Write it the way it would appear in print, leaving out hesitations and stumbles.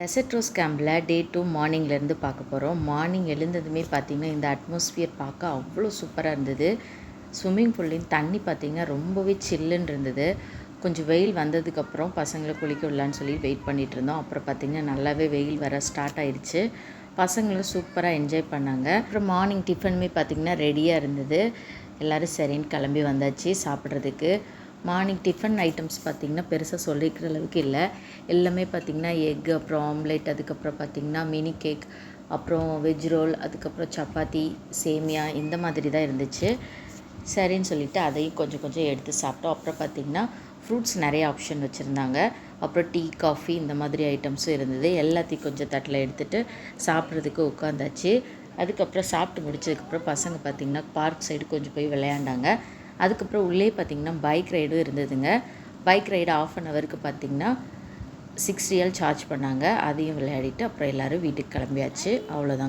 Dessert rose கேம்பில் டே 2 மார்னிங்லேருந்து பார்க்க போகிறோம். மார்னிங் எழுந்ததுமே பார்த்திங்கன்னா இந்த அட்மாஸ்ஃபியர் பார்க்க அவ்வளோ சூப்பராக இருந்தது. ஸ்விம்மிங் பூல்லையும் தண்ணி பார்த்திங்கன்னா ரொம்பவே சில்லுன்னு இருந்தது. கொஞ்சம் வெயில் வந்ததுக்கப்புறம் பசங்களை குளிக்க விடலான்னு சொல்லி வெயிட் பண்ணிகிட்டு இருந்தோம். அப்புறம் பார்த்திங்கன்னா நல்லாவே வெயில் வர ஸ்டார்ட் ஆயிடுச்சு. பசங்களும் சூப்பராக என்ஜாய் பண்ணாங்க. அப்புறம் மார்னிங் டிஃபனுமே பார்த்திங்கன்னா ரெடியாக இருந்தது. எல்லோரும் சரின்னு கிளம்பி வந்தாச்சு சாப்பிட்றதுக்கு. மார்னிங் டிஃபன் ஐட்டம்ஸ் பார்த்திங்கன்னா பெருசாக சொல்லிக்கிற அளவுக்கு இல்லை. எல்லாமே பார்த்திங்கன்னா எக், அப்புறம் ஆம்லேட், அதுக்கப்புறம் பார்த்திங்கன்னா மினி கேக், அப்புறம் வெஜ் ரோல், அதுக்கப்புறம் சப்பாத்தி, சேமியா இந்த மாதிரி தான் இருந்துச்சு. சரின்னு சொல்லிவிட்டு அதையும் கொஞ்சம் கொஞ்சம் எடுத்து சாப்பிட்டோம். அப்புறம் பார்த்திங்கன்னா ஃப்ரூட்ஸ் நிறைய ஆப்ஷன் வச்சுருந்தாங்க. அப்புறம் டீ, காஃபி இந்த மாதிரி ஐட்டம்ஸும் இருந்தது. எல்லாத்தையும் கொஞ்சம் தட்டில் எடுத்துகிட்டு சாப்பிட்றதுக்கு உட்காந்தாச்சு. அதுக்கப்புறம் சாப்பிட்டு முடிச்சதுக்கப்புறம் பசங்க பார்த்திங்கன்னா பார்க் சைடு கொஞ்சம் போய் விளையாண்டாங்க. அதுக்கப்புறம் உள்ளே பார்த்திங்கன்னா பைக் ரைடும் இருந்ததுங்க. பைக் ரைடு 1/2 ஹவருக்கு பார்த்திங்கன்னா 6 ரியல் சார்ஜ் பண்ணாங்க. அதையும் விளையாடிட்டு அப்புறம் எல்லோரும் வீட்டுக்கு கிளம்பியாச்சு. அவ்வளோதாங்க.